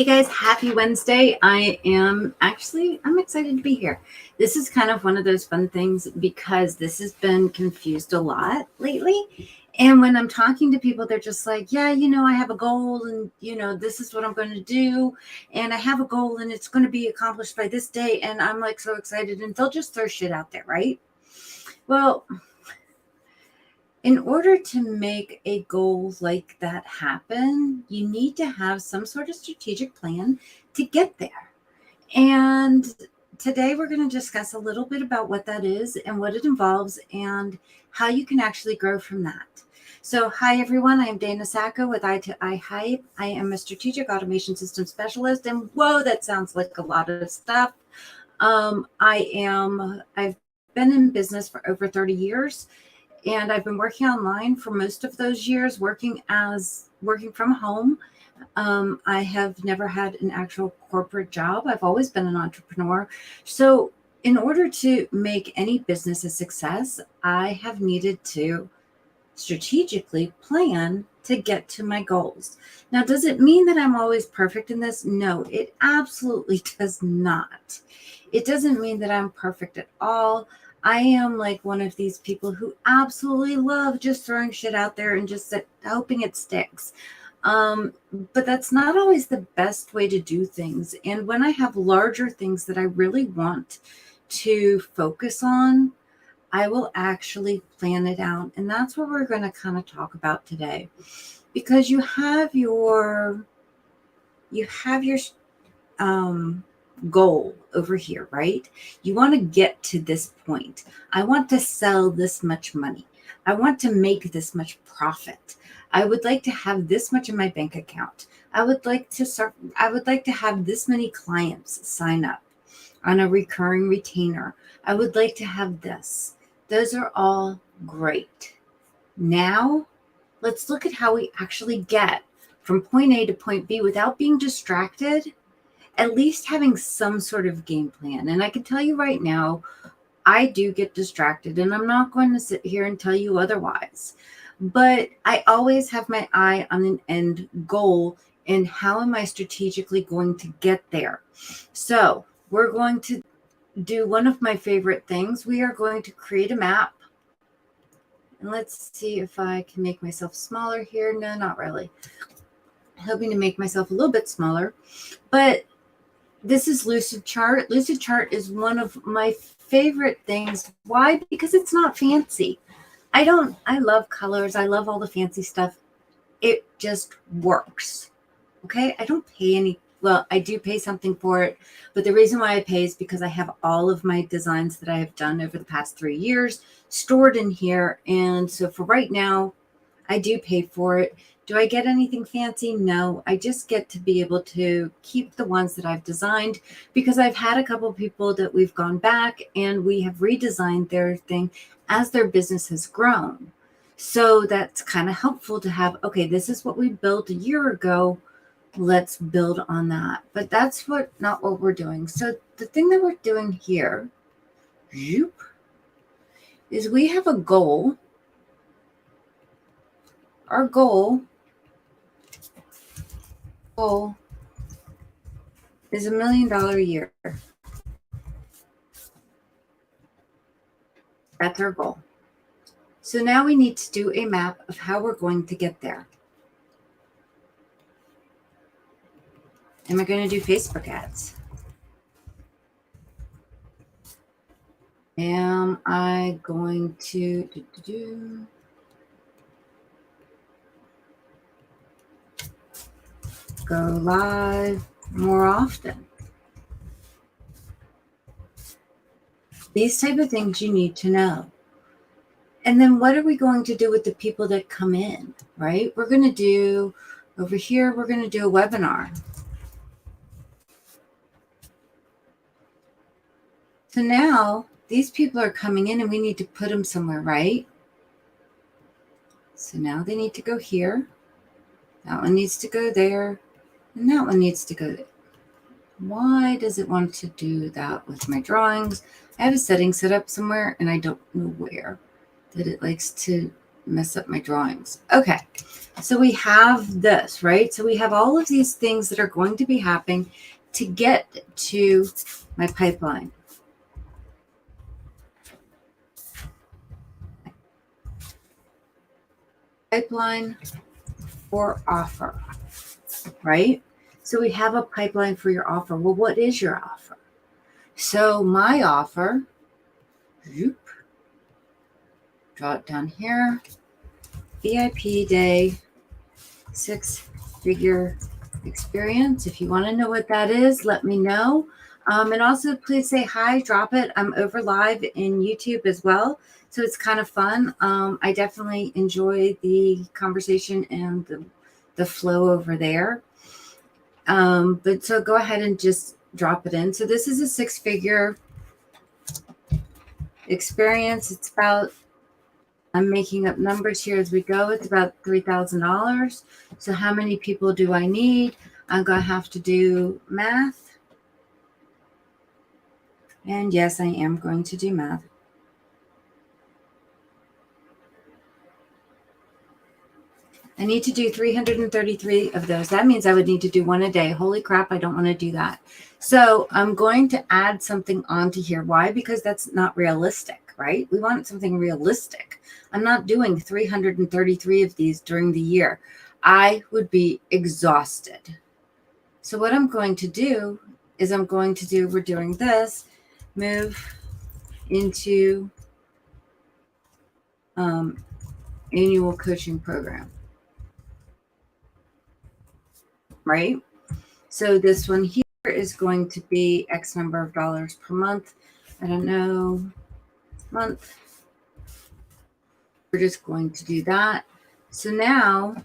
guys, happy Wednesday. I'm excited to be here. This is kind of one of those fun things because this has been confused a lot lately. And when I'm talking to people, they're just like, yeah, I have a goal and, this is what I'm going to do. And I have a goal and it's going to be accomplished by this day. And I'm like so excited and they'll just throw shit out there, right? Well, in order to make a goal like that happen, you need to have some sort of strategic plan to get there. And today we're going to discuss a little bit about what that is and what it involves and how you can actually grow from that. So, hi everyone, I'm Dana Sacco with I2I Hype. I am a strategic automation system specialist, and whoa, that sounds like a lot of stuff. I've been in business for over 30 years. And I've been working online for most of those years, working from home. I have never had an actual corporate job. I've always been an entrepreneur. So in order to make any business a success, I have needed to strategically plan to get to my goals. Now, does it mean that I'm always perfect in this? No, it absolutely does not. It doesn't mean that I'm perfect at all. I am like one of these people who absolutely love just throwing shit out there and just hoping it sticks. But that's not always the best way to do things. And when I have larger things that I really want to focus on, I will actually plan it out. And that's what we're going to kind of talk about today. Because you have your goal over here, right? You want to get to this point. I want to sell this much money. I want to make this much profit. I would like to have this much in my bank account. I would like to have this many clients sign up on a recurring retainer. I would like to have this. Those are all great. Now, let's look at how we actually get from point A to point B without being distracted, at least having some sort of game plan. And I can tell you right now, I do get distracted, and I'm not going to sit here and tell you otherwise. But I always have my eye on an end goal and how am I strategically going to get there. So we're going to do one of my favorite things. We are going to create a map. And let's see if I can make myself smaller here. No, not really. Hoping to make myself a little bit smaller. But this is Lucidchart. Lucidchart is one of my favorite things. Why? Because it's not fancy. I love colors. I love all the fancy stuff. It just works. Okay? I don't pay any. Well, I do pay something for it, but the reason why I pay is because I have all of my designs that I have done over the past 3 years stored in here. And so for right now, I do pay for it. Do I get anything fancy? No, I just get to be able to keep the ones that I've designed because I've had a couple of people that we've gone back and we have redesigned their thing as their business has grown. So that's kind of helpful to have, okay, this is what we built a year ago. Let's build on that. But that's not what we're doing. So the thing that we're doing here is we have a goal. Our goal is $1 million a year. That's our goal. So now we need to do a map of how we're going to get there. Am I going to do Facebook ads? Am I going to go live more often? These type of things you need to know. And then what are we going to do with the people that come in, right? We're going to do, over here, we're going to do a webinar. So now these people are coming in and we need to put them somewhere, right? So now they need to go here. That one needs to go there. And that one needs to go there. Why does it want to do that with my drawings? I have a setting set up somewhere and I don't know where, that it likes to mess up my drawings. Okay, so we have this, right? So we have all of these things that are going to be happening to get to my pipeline. Pipeline for offer, right? So we have a pipeline for your offer. Well, what is your offer? So my offer, draw it down here, VIP day, 6-figure experience. If you want to know what that is, let me know. And also please say hi, drop it. I'm over live in YouTube as well. So it's kind of fun. I definitely enjoy the conversation and the flow over there. But so go ahead and just drop it in. So this is a 6-figure experience. It's about, I'm making up numbers here as we go. It's about $3,000. So how many people do I need? I'm going to have to do math. And yes, I am going to do math. I need to do 333 of those. That means I would need to do one a day. Holy crap, I don't want to do that. So I'm going to add something onto here. Why? Because that's not realistic, right? We want something realistic. I'm not doing 333 of these during the year. I would be exhausted. So what I'm going to do is we're doing this, move into annual coaching program. Right? So this one here is going to be X number of dollars per month. I don't know, month. We're just going to do that. So now,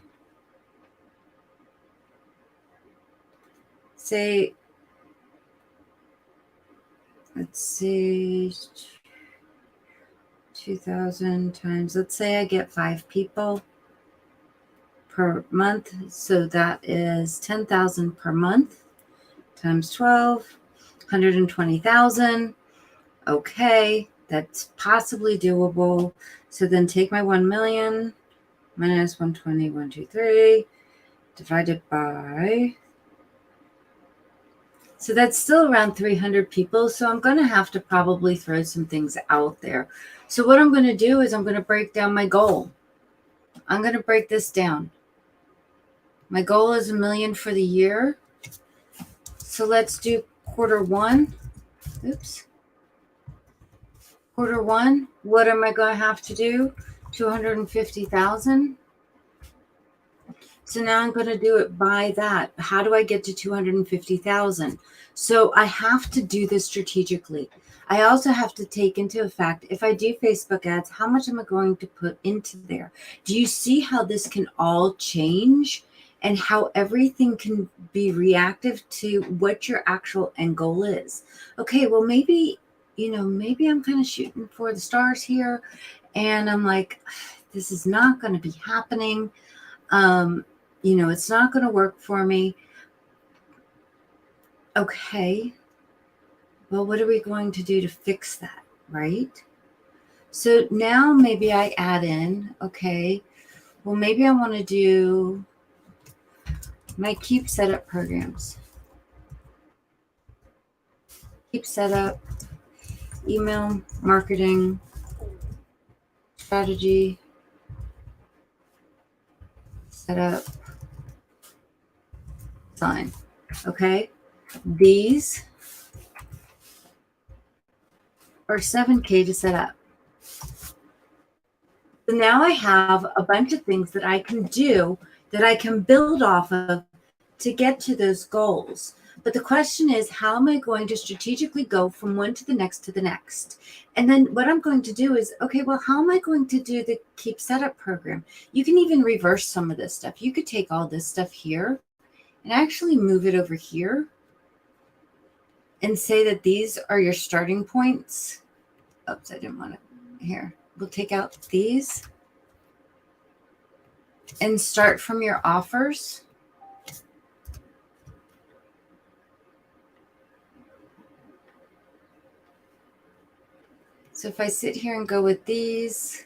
say, let's see, 2,000 times, let's say I get 5 people per month. So that is 10,000 per month times 12, 120,000. Okay, that's possibly doable. So then take my 1 million minus 120, 123, divided by, so that's still around 300 people. So I'm going to have to probably throw some things out there. So what I'm going to do is I'm going to break down my goal. I'm going to break this down. My goal is $1 million for the year. So let's do quarter one. Oops. Quarter one, what am I going to have to do? 250,000. So now I'm going to do it by that. How do I get to 250,000? So I have to do this strategically. I also have to take into effect, if I do Facebook ads, how much am I going to put into there? Do you see how this can all change and how everything can be reactive to what your actual end goal is? Okay, well, maybe I'm kind of shooting for the stars here. And I'm like, this is not going to be happening. It's not going to work for me. Okay. Well, what are we going to do to fix that, right? So now maybe I add in, okay, well, maybe I want to do my Keep Setup programs. Keep Setup, email marketing, strategy, setup, sign. Okay. These are $7,000 to set up. So now I have a bunch of things that I can do, that I can build off of to get to those goals. But the question is, how am I going to strategically go from one to the next to the next? And then what I'm going to do is, okay, well, how am I going to do the Keep Setup program? You can even reverse some of this stuff. You could take all this stuff here and actually move it over here and say that these are your starting points. Oops, I didn't want it here. We'll take out these and start from your offers. So if I sit here and go with these,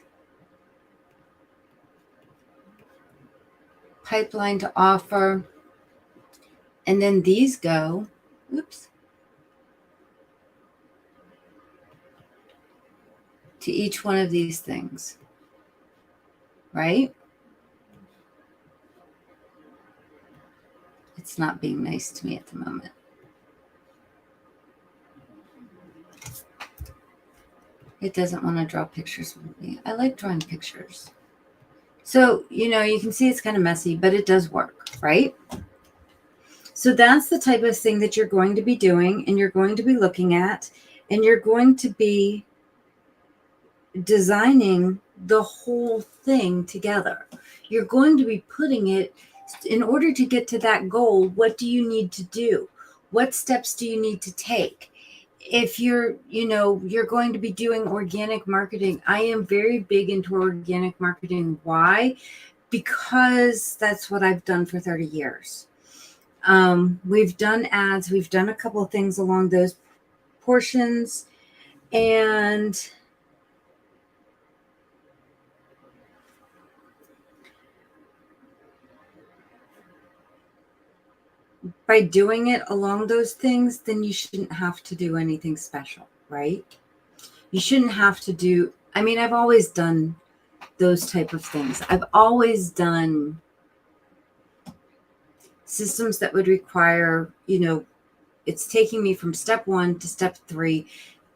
pipeline to offer. And then these go, oops, to each one of these things, right? It's not being nice to me at the moment. It doesn't want to draw pictures with me. I like drawing pictures. So, you can see it's kind of messy, but it does work, right? So that's the type of thing that you're going to be doing, and you're going to be looking at, and you're going to be designing the whole thing together. You're going to be putting it in order to get to that goal. What do you need to do? What steps do you need to take? If you're going to be doing organic marketing, I am very big into organic marketing. Why? Because that's what I've done for 30 years. We've done ads. We've done a couple of things along those portions. And by doing it along those things, then you shouldn't have to do anything special, right? You shouldn't have to do, I've always done those type of things. I've always done systems that would require, it's taking me from step 1 to step 3,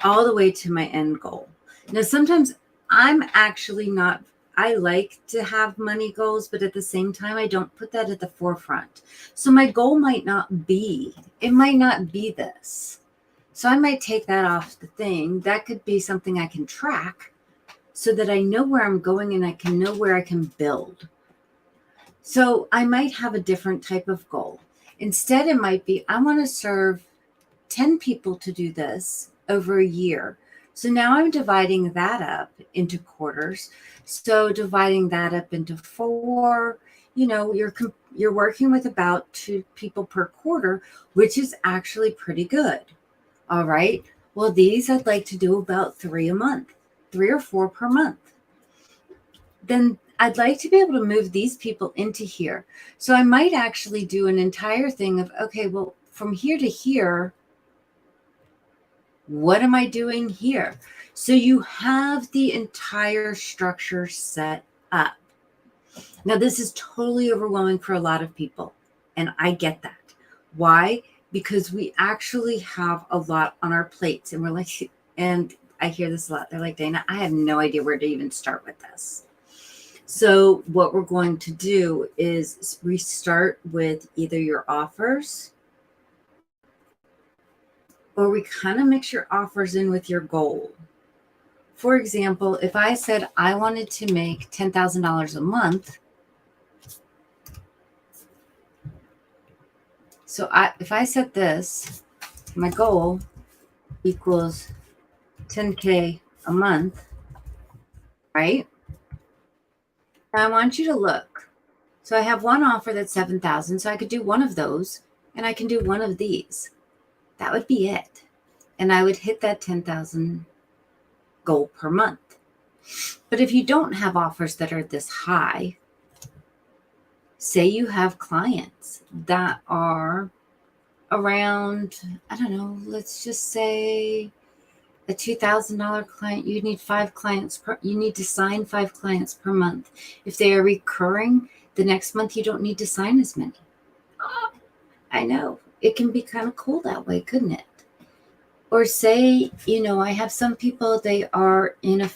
all the way to my end goal. Now, sometimes I'm actually not, I like to have money goals, but at the same time, I don't put that at the forefront. So my goal might not be this. So I might take that off the thing. That could be something I can track so that I know where I'm going and I can know where I can build. So I might have a different type of goal. Instead, it might be, I want to serve 10 people to do this over a year. So now I'm dividing that up into quarters. So dividing that up into 4, you're working with about 2 people per quarter, which is actually pretty good. All right. Well, these I'd like to do about 3 a month, 3 or 4 per month. Then I'd like to be able to move these people into here. So I might actually do an entire thing of, okay, well, from here to here, what am I doing here? So you have the entire structure set up. Now, this is totally overwhelming for a lot of people, and I get that. Why? Because we actually have a lot on our plates, and we're like, and I hear this a lot. They're like, Dana, I have no idea where to even start with this. So what we're going to do is we start with either your offers, or we kind of mix your offers in with your goal. For example, if I said I wanted to make $10,000 a month, so if I set this, my goal equals 10K a month, right? Now I want you to look. So I have one offer that's 7,000, so I could do one of those, and I can do one of these. That would be it. And I would hit that 10,000 goal per month. But if you don't have offers that are this high, say you have clients that are around, I don't know, let's just say a $2,000 client, you need 5 clients you need to sign 5 clients per month. If they are recurring, the next month you don't need to sign as many. I know it can be kind of cool that way, couldn't it? Or say, I have some people, they are in a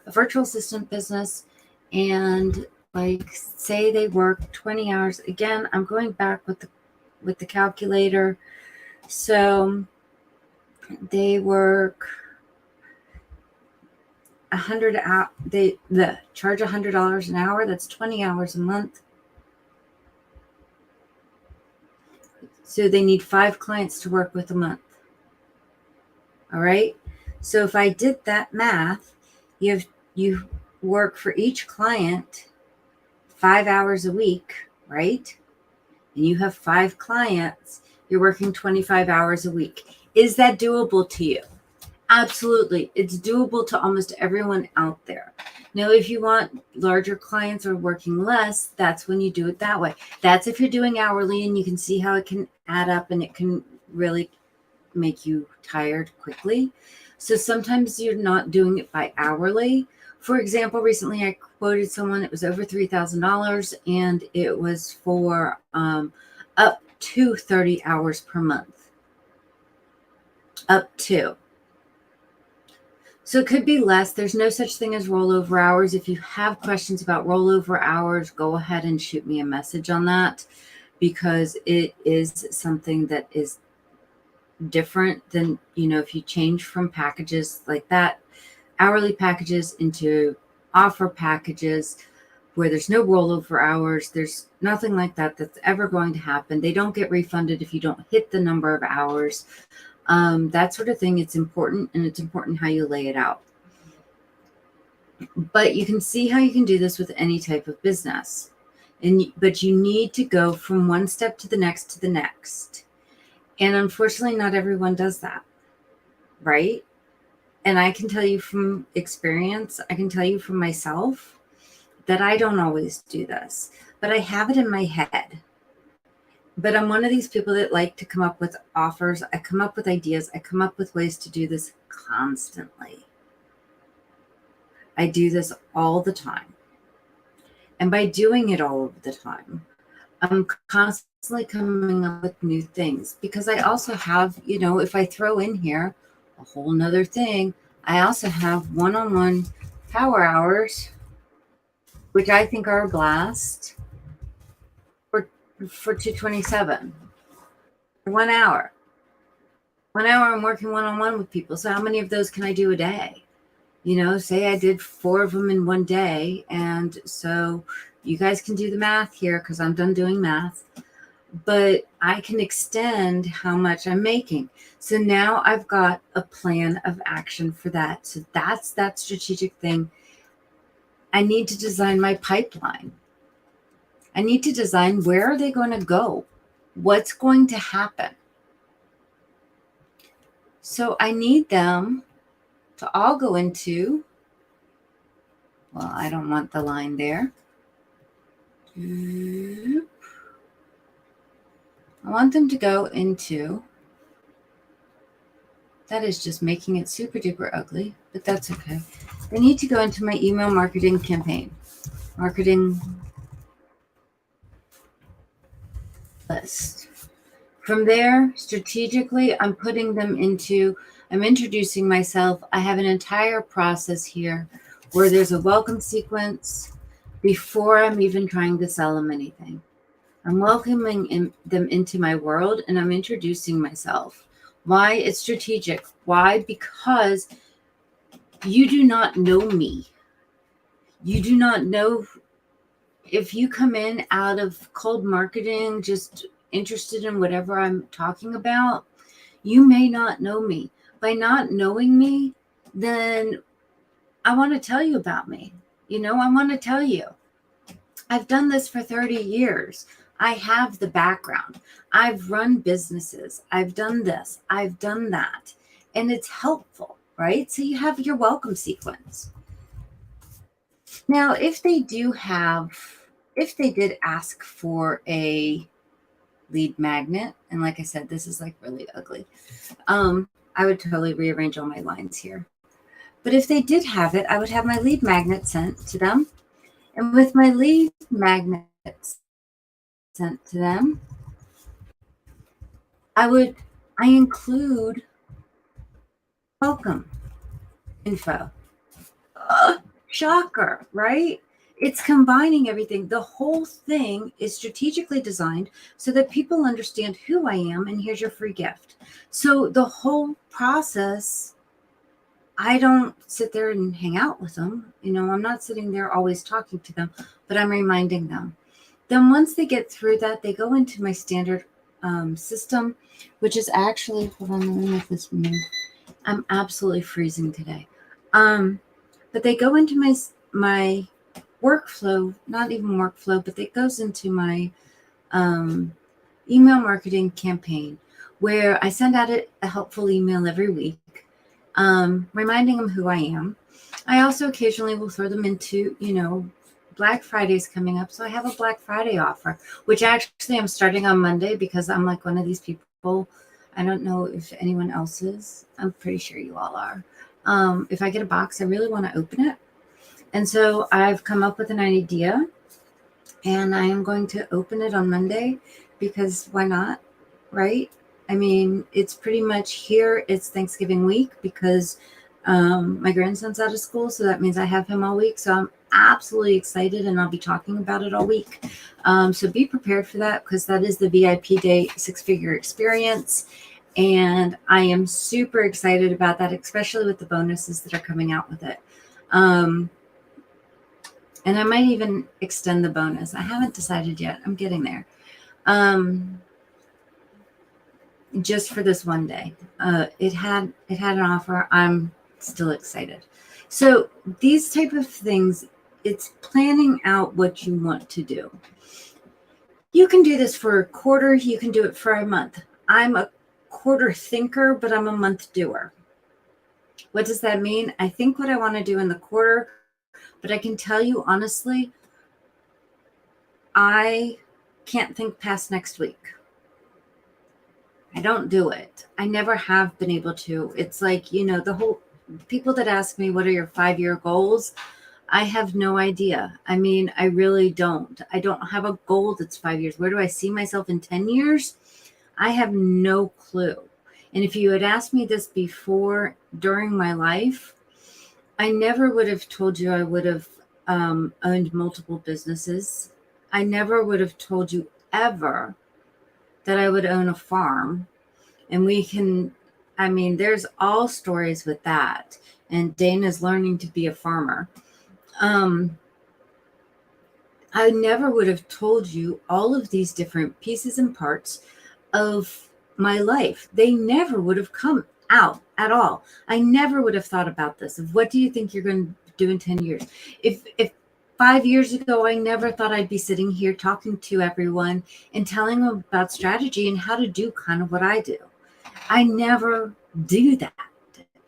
virtual assistant business, and say they work 20 hours. Again, I'm going back with the calculator. So they work 100 hours. They charge $100 an hour. That's 20 hours a month. So they need 5 clients to work with a month. All right. So if I did that math, you work for each client 5 hours a week, right? And you have 5 clients, you're working 25 hours a week. Is that doable to you? Absolutely. It's doable to almost everyone out there. Now, if you want larger clients or working less, that's when you do it that way. That's if you're doing hourly, and you can see how it can add up and it can really make you tired quickly. So sometimes you're not doing it by hourly. For example, recently I quoted someone, it was over $3,000, and it was for up to 30 hours per month. Up to. So it could be less. There's no such thing as rollover hours. If you have questions about rollover hours, go ahead and shoot me a message on that, because it is something that is different than, if you change from packages like that, hourly packages, into offer packages where there's no rollover hours. There's nothing like that that's ever going to happen. They don't get refunded if you don't hit the number of hours. That sort of thing. It's important, and it's important how you lay it out. But you can see how you can do this with any type of business. But you need to go from one step to the next to the next. And unfortunately, not everyone does that, right? And I can tell you from experience, I can tell you from myself, that I don't always do this, but I have it in my head. But I'm one of these people that like to come up with offers. I come up with ideas. I come up with ways to do this constantly. I do this all the time. And by doing it all of the time, I'm constantly coming up with new things, because I also have, if I throw in here a whole nother thing, I also have one-on-one power hours, which I think are a blast, for $227. 1 hour. 1 hour I'm working one-on-one with people. So how many of those can I do a day? Say I did 4 of them in one day. And so you guys can do the math here, because I'm done doing math. But I can extend how much I'm making. So now I've got a plan of action for that. So that's that strategic thing. I need to design my pipeline. I need to design, where are they going to go? What's going to happen? So I need them to all go into, well, I don't want the line there. I want them to go into, that is just making it super duper ugly, but that's okay. They need to go into my email marketing campaign, marketing list. From there, strategically, I'm putting them into, I'm introducing myself. I have an entire process here where there's a welcome sequence before I'm even trying to sell them anything. I'm welcoming them into my world, and I'm introducing myself. Why? It's strategic. Why? Because you do not know me. You do not know. If you come in out of cold marketing, just interested in whatever I'm talking about, you may not know me. By not knowing me, then I want to tell you about me. I want to tell you, I've done this for 30 years. I have the background. I've run businesses. I've done this. I've done that. And it's helpful, right? So you have your welcome sequence. Now, if they did ask for a lead magnet, and like I said, this is like really ugly, I would totally rearrange all my lines here. But if they did have it, I would have my lead magnet sent to them. And with my lead magnets sent to them, I include welcome info. Shocker, right? It's combining everything. The whole thing is strategically designed so that people understand who I am, and here's your free gift. So the whole process, I don't sit there and hang out with them. I'm not sitting there always talking to them, but I'm reminding them. Then once they get through that, they go into my standard system, which is actually, hold on, let me make this move. I'm absolutely freezing today. But they go into my workflow, not even workflow, but it goes into my email marketing campaign, where I send out a helpful email every week. reminding them who I am. I also occasionally will throw them into, Black Friday's coming up. So I have a Black Friday offer, which actually I'm starting on Monday because I'm like one of these people. I don't know if anyone else is. I'm pretty sure you all are. If I get a box, I really want to open it. And so I've come up with an idea and I am going to open it on Monday because why not? Right? I mean, it's pretty much here. It's Thanksgiving week because my grandson's out of school. So that means I have him all week. So I'm absolutely excited and I'll be talking about it all week. So be prepared for that because that is the VIP Day 6-figure experience. And I am super excited about that, especially with the bonuses that are coming out with it. And I might even extend the bonus. I haven't decided yet. I'm getting there. Just for this one day. It had an offer. I'm still excited. So these type of things, it's planning out what you want to do. You can do this for a quarter. You can do it for a month. I'm a quarter thinker, but I'm a month doer. What does that mean? I think what I want to do in the quarter, but I can tell you honestly, I can't think past next week. I don't do it. I never have been able to. It's like, the whole people that ask me, what are your 5-year goals? I have no idea. I mean, I really don't. I don't have a goal that's 5 years. Where do I see myself in 10 years? I have no clue. And if you had asked me this before during my life, I never would have told you I would have owned multiple businesses. I never would have told you ever that I would own a farm. And there's all stories with that. And Dana's learning to be a farmer. I never would have told you all of these different pieces and parts of my life. They never would have come out at all. I never would have thought about this. Of what do you think you're going to do in 10 years? If 5 years ago, I never thought I'd be sitting here talking to everyone and telling them about strategy and how to do kind of what I do. I never do that.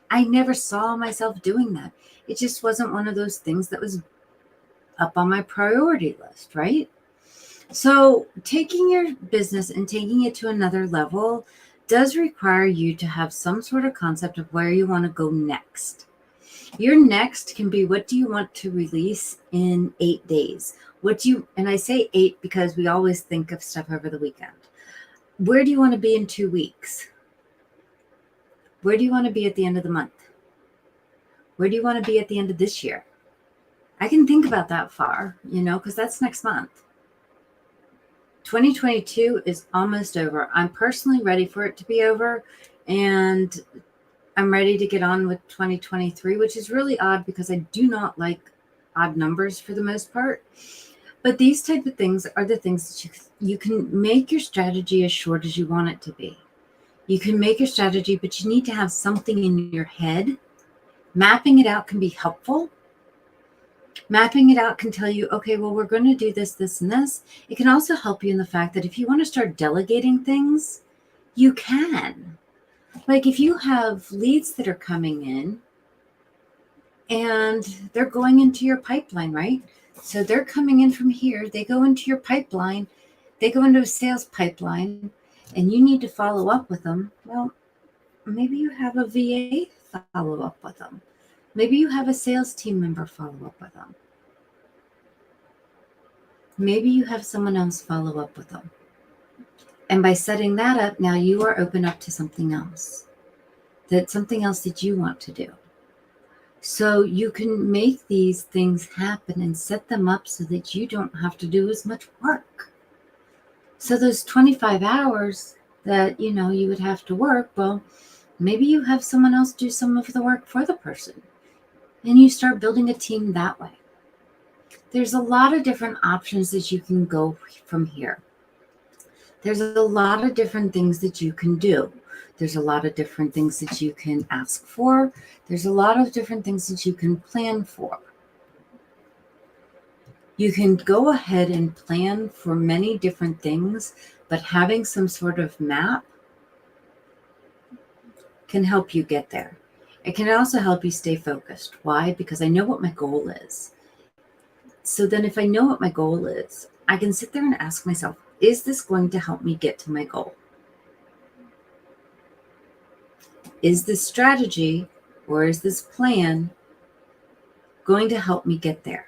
I never saw myself doing that. It just wasn't one of those things that was up on my priority list, right? So taking your business and taking it to another level does require you to have some sort of concept of where you want to go next. Your next can be, what do you want to release in 8 days? And I say 8 because we always think of stuff over the weekend. Where do you want to be in 2 weeks? Where do you want to be at the end of the month? Where do you want to be at the end of this year? I can think about that far, because that's next month. 2022 is almost over. I'm personally ready for it to be over, and I'm ready to get on with 2023, which is really odd because I do not like odd numbers for the most part. But these type of things are the things that you can make your strategy as short as you want it to be. You can make your strategy, but you need to have something in your head. Mapping it out can be helpful. Mapping it out can tell you, okay, well, we're going to do this, this, and this. It can also help you in the fact that if you want to start delegating things, you can. Like if you have leads that are coming in and they're going into your pipeline, right? So they're coming in from here. They go into your pipeline. They go into a sales pipeline and you need to follow up with them. Well, maybe you have a VA follow up with them. Maybe you have a sales team member follow up with them. Maybe you have someone else follow up with them. And by setting that up, now you are open up to something else. That's something else that you want to do. So you can make these things happen and set them up so that you don't have to do as much work. So those 25 hours that, you would have to work, well, maybe you have someone else do some of the work for the person. And you start building a team that way. There's a lot of different options that you can go from here. There's a lot of different things that you can do. There's a lot of different things that you can ask for. There's a lot of different things that you can plan for. You can go ahead and plan for many different things, but having some sort of map can help you get there. It can also help you stay focused. Why? Because I know what my goal is. So then if I know what my goal is, I can sit there and ask myself, is this going to help me get to my goal? Is this strategy or is this plan going to help me get there?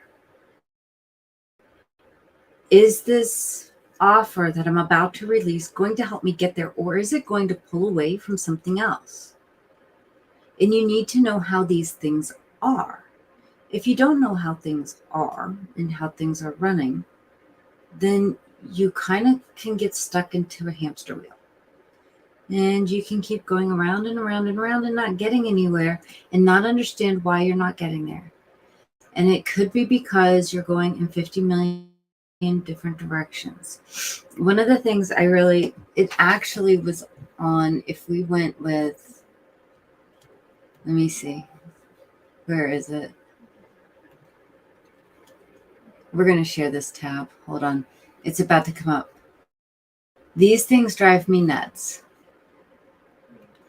Is this offer that I'm about to release going to help me get there, or is it going to pull away from something else? And you need to know how these things are. If you don't know how things are and how things are running, then you kind of can get stuck into a hamster wheel. And you can keep going around and around and around and not getting anywhere and not understand why you're not getting there. And it could be because you're going in 50 million different directions. One of the things it actually was on, if we went with, let me see, where is it? We're going to share this tab. Hold on. It's about to come up. These things drive me nuts.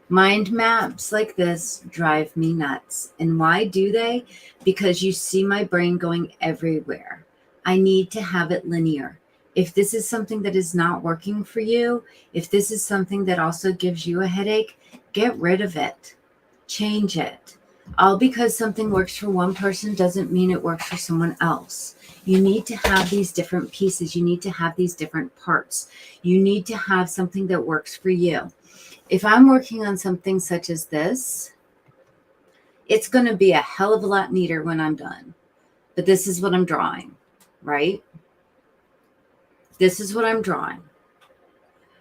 Mind maps like this drive me nuts. And why do they? Because you see my brain going everywhere. I need to have it linear. If this is something that is not working for you, if this is something that also gives you a headache, get rid of it. Change it. All because something works for one person doesn't mean it works for someone else. You need to have these different pieces. You need to have these different parts. You need to have something that works for you. If I'm working on something such as this, it's going to be a hell of a lot neater when I'm done. But this is what I'm drawing, right? This is what I'm drawing.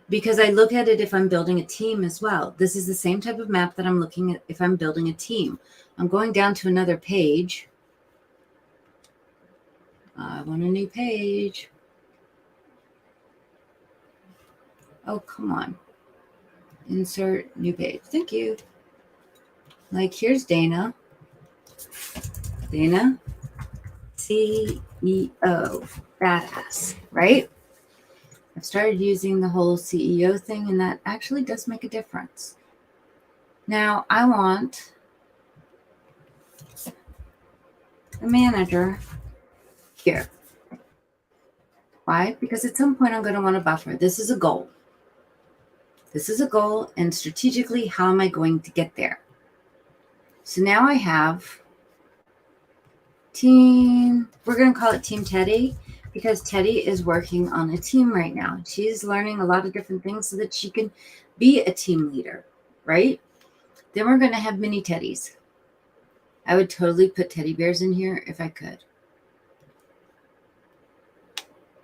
Because I look at it if I'm building a team as well. This is the same type of map that I'm looking at if I'm building a team. I'm going down to another page. I want a new page. Oh, come on. Insert new page. Thank you. Like, here's Dana. Dana, CEO, badass, right? I've started using the whole CEO thing, and that actually does make a difference. Now, I want a manager here. Why? Because at some point I'm going to want a buffer. This is a goal. This is a goal, and strategically, how am I going to get there? So now I have team, we're going to call it Team Teddy, because Teddy is working on a team right now. She's learning a lot of different things so that she can be a team leader, right? Then we're going to have mini Teddies. I would totally put teddy bears in here if I could.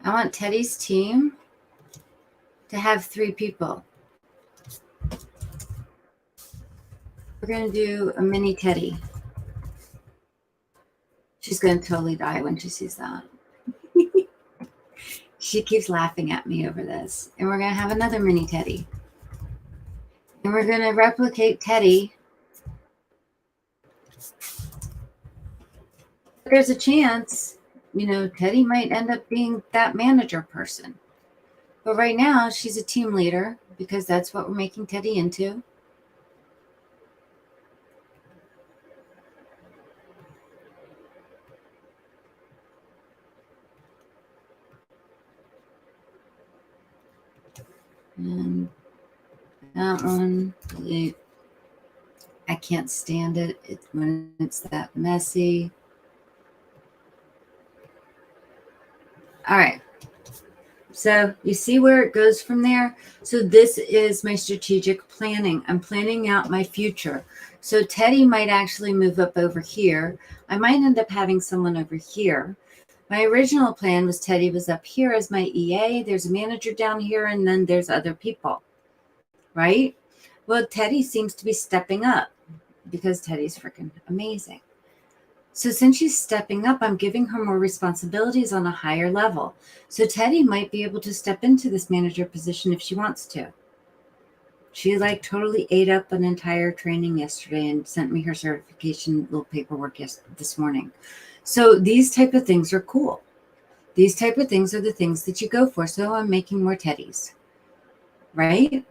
I want Teddy's team to have 3 people. We're going to do a mini Teddy. She's going to totally die when she sees that. She keeps laughing at me over this. And we're going to have another mini Teddy. And we're going to replicate Teddy. There's a chance, Teddy might end up being that manager person. But right now, she's a team leader because that's what we're making Teddy into. And that one, I can't stand it when it's that messy. All right. So you see where it goes from there? So this is my strategic planning. I'm planning out my future. So Teddy might actually move up over here. I might end up having someone over here. My original plan was Teddy was up here as my EA. There's a manager down here, and then there's other people, right? Well, Teddy seems to be stepping up because Teddy's freaking amazing. So since she's stepping up, I'm giving her more responsibilities on a higher level. So Teddy might be able to step into this manager position if she wants to. She totally ate up an entire training yesterday and sent me her certification little paperwork this morning. So these type of things are cool. These type of things are the things that you go for. So I'm making more Teddies, right?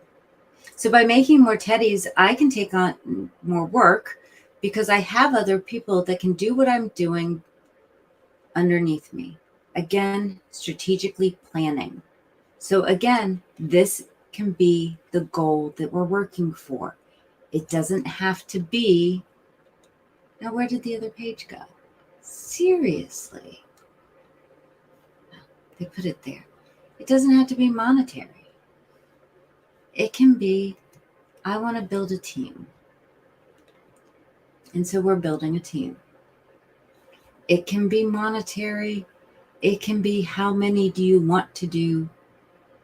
So by making more Teddies, I can take on more work because I have other people that can do what I'm doing underneath me. Again, strategically planning. So again, this can be the goal that we're working for. It doesn't have to be, now where did the other page go? Seriously. They put it there. It doesn't have to be monetary. It can be, I want to build a team. And so we're building a team. It can be monetary. It can be, how many do you want to do?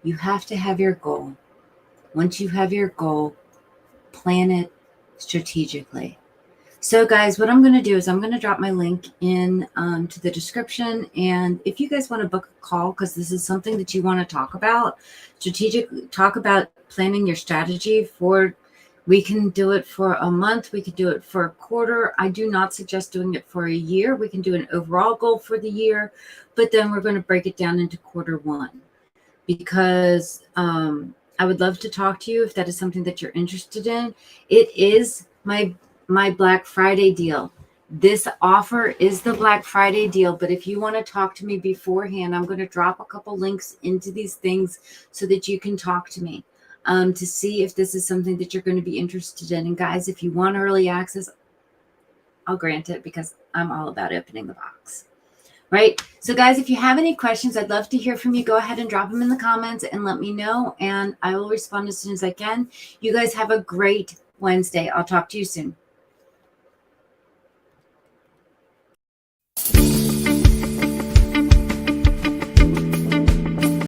You have to have your goal. Once you have your goal, plan it strategically. So guys, what I'm going to do is I'm going to drop my link in to the description. And if you guys want to book a call, because this is something that you want to talk about, talk about planning your strategy for, we can do it for a month. We could do it for a quarter. I do not suggest doing it for a year. We can do an overall goal for the year, but then we're going to break it down into quarter one, because I would love to talk to you if that is something that you're interested in. It is my Black Friday deal. This offer is the Black Friday deal, but if you want to talk to me beforehand, I'm going to drop a couple links into these things so that you can talk to me to see if this is something that you're going to be interested in. And guys, if you want early access, I'll grant it, because I'm all about opening the box. Right? So guys, if you have any questions, I'd love to hear from you. Go ahead and drop them in the comments and let me know, and I will respond as soon as I can. You guys have a great Wednesday. I'll talk to you soon.